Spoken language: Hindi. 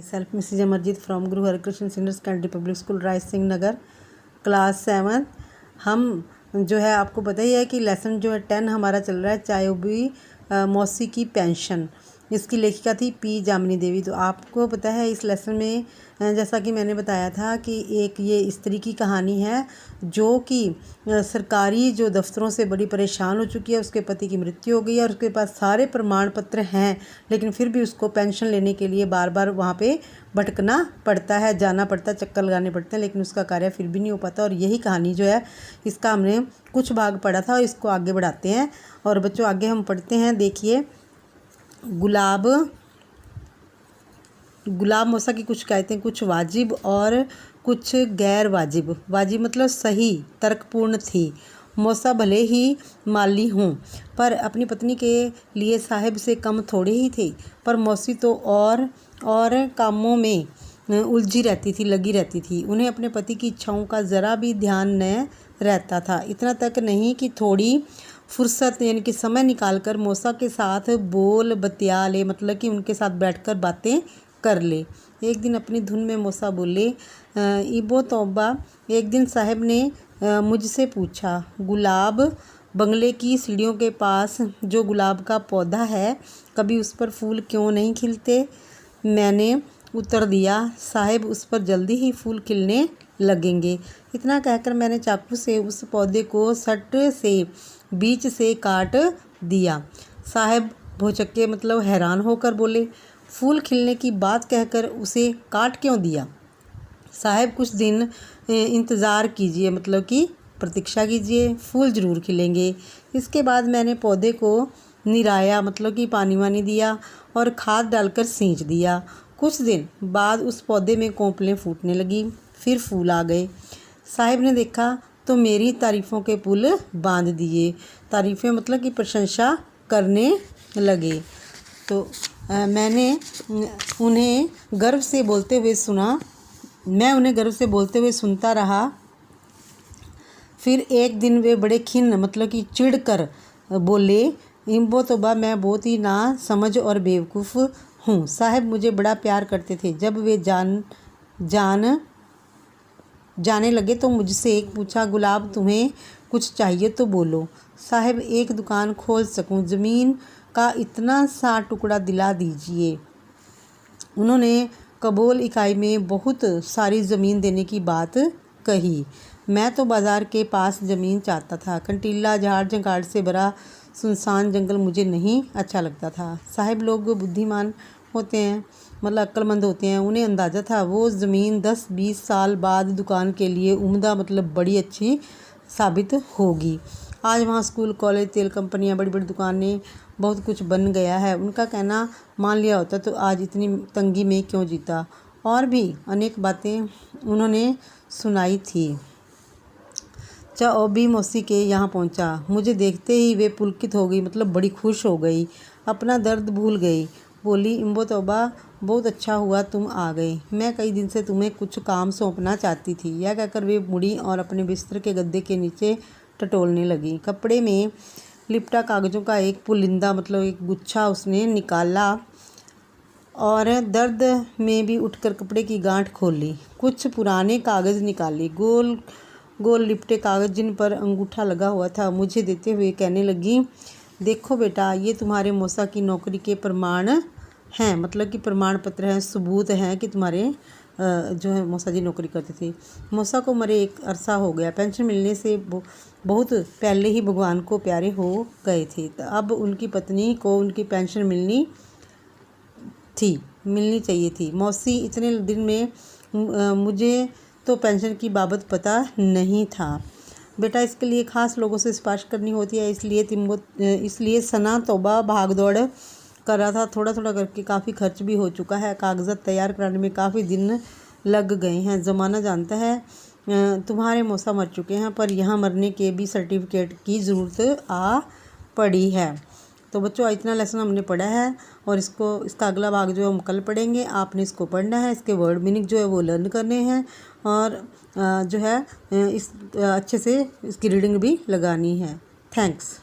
Self Mrs Amarjeet from Guru Harikrishan senior secondary public school Rai Singh Nagar class 7। हम जो है आपको पता ही है कि लेसन जो है 10 हमारा चल रहा है चायोबी मौसी की पेंशन। इसकी लेखिका थी पी जामिनी देवी। तो आपको पता है इस लेसन में जैसा कि मैंने बताया था कि एक ये स्त्री की कहानी है जो कि सरकारी जो दफ्तरों से बड़ी परेशान हो चुकी है। उसके पति की मृत्यु हो गई है और उसके पास सारे प्रमाण पत्र हैं, लेकिन फिर भी उसको पेंशन लेने के लिए बार बार वहाँ पे भटकना पड़ता है, जाना पड़ता है, चक्कर लगाने पड़ते हैं, लेकिन उसका कार्य फिर भी नहीं हो पाता। और यही कहानी जो है इसका हमने कुछ भाग पढ़ा था और इसको आगे बढ़ाते हैं। और बच्चों आगे हम पढ़ते हैं। देखिए, गुलाब मौसा की कुछ शिकायतें, कुछ वाजिब और कुछ गैर वाजिब। वाजिब मतलब सही तर्कपूर्ण थी। मौसा भले ही माली हूँ पर अपनी पत्नी के लिए साहिब से कम थोड़े ही थे। पर मौसी तो और कामों में उलझी रहती थी, लगी रहती थी। उन्हें अपने पति की इच्छाओं का ज़रा भी ध्यान न रहता था। इतना तक नहीं कि थोड़ी फुर्सत यानी कि समय निकालकर मौसा के साथ बोल बतिया ले, मतलब कि उनके साथ बैठकर बातें कर ले। एक दिन अपनी धुन में मौसा बोले, इबो तौबा। एक दिन साहब ने मुझसे पूछा, गुलाब बंगले की सीढ़ियों के पास जो गुलाब का पौधा है, कभी उस पर फूल क्यों नहीं खिलते? मैंने उत्तर दिया, साहब उस पर जल्दी ही फूल खिलने लगेंगे। इतना कहकर मैंने चाकू से उस पौधे को सट से बीच से काट दिया। साहब भौचक्के मतलब हैरान होकर बोले, फूल खिलने की बात कहकर उसे काट क्यों दिया? साहब कुछ दिन इंतज़ार कीजिए, मतलब कि प्रतीक्षा कीजिए, फूल ज़रूर खिलेंगे। इसके बाद मैंने पौधे को निराया, मतलब कि पानी वानी दिया और खाद डालकर सींच दिया। कुछ दिन बाद उस पौधे में कोंपलें फूटने लगी, फिर फूल आ गए। साहब ने देखा तो मेरी तारीफ़ों के पुल बांध दिए। तारीफ़ें मतलब कि प्रशंसा करने लगे। तो मैंने उन्हें गर्व से बोलते हुए सुनता रहा। फिर एक दिन वे बड़े खिन्न मतलब कि चिढ़ कर बोले, इम्बो तोबा, मैं बहुत ही ना समझ और बेवकूफ़ हूँ। साहब मुझे बड़ा प्यार करते थे। जब वे जाने लगे तो मुझसे एक पूछा, गुलाब तुम्हें कुछ चाहिए तो बोलो। साहब एक दुकान खोल सकूं, ज़मीन का इतना सा टुकड़ा दिला दीजिए। उन्होंने कबोल इकाई में बहुत सारी ज़मीन देने की बात कही। मैं तो बाज़ार के पास ज़मीन चाहता था। कंटीला झाड़ झंकाड़ से भरा सुनसान जंगल मुझे नहीं अच्छा लगता था। साहब लोग बुद्धिमान होते हैं, मतलब अक्लमंद होते हैं। उन्हें अंदाज़ा था वो ज़मीन 10-20 साल बाद दुकान के लिए उम्दा मतलब बड़ी अच्छी साबित होगी। आज वहाँ स्कूल, कॉलेज, तेल कंपनियाँ, बड़ी बड़ी दुकानें, बहुत कुछ बन गया है। उनका कहना मान लिया होता तो आज इतनी तंगी में क्यों जीता। और भी अनेक बातें उन्होंने सुनाई थी। चाओबी मौसी के यहाँ पहुँचा। मुझे देखते ही वे पुलकित हो गई, मतलब बड़ी खुश हो गई, अपना दर्द भूल गई। बोली, इम्बो तौबा, बहुत अच्छा हुआ तुम आ गए। मैं कई दिन से तुम्हें कुछ काम सौंपना चाहती थी। यह कहकर वे मुड़ी और अपने बिस्तर के गद्दे के नीचे टटोलने लगी। कपड़े में लिपटा कागज़ों का एक पुलिंदा मतलब एक गुच्छा उसने निकाला और दर्द में भी उठकर कपड़े की गांठ खोली। कुछ पुराने कागज़ निकाले, गोल गोल लिपटे कागज़ जिन पर अंगूठा लगा हुआ था। मुझे देते हुए कहने लगी, देखो बेटा, ये तुम्हारे मौसा की नौकरी के प्रमाण हैं, मतलब कि प्रमाण पत्र हैं, सबूत हैं कि तुम्हारे जो है मौसा जी नौकरी करते थे। मौसा को मरे एक अरसा हो गया। पेंशन मिलने से बहुत पहले ही भगवान को प्यारे हो गए थे। तो अब उनकी पत्नी को उनकी पेंशन मिलनी चाहिए थी। मौसी, इतने दिन में मुझे तो पेंशन की बाबत पता नहीं था बेटा, इसके लिए ख़ास लोगों से सिफारिश करनी होती है। इसलिए सना तौबा भाग दौड़ कर रहा था। थोड़ा थोड़ा करके काफ़ी खर्च भी हो चुका है। कागज़ात तैयार कराने में काफ़ी दिन लग गए हैं। ज़माना जानता है तुम्हारे मौसा मर चुके हैं, पर यहाँ मरने के भी सर्टिफिकेट की ज़रूरत आ पड़ी है। तो बच्चों इतना लेसन हमने पढ़ा है और इसका अगला भाग जो है हम कल पढ़ेंगे। आपने इसको पढ़ना है, इसके वर्ड मीनिंग जो है वो लर्न करने हैं और जो है इस अच्छे से इसकी रीडिंग भी लगानी है। थैंक्स।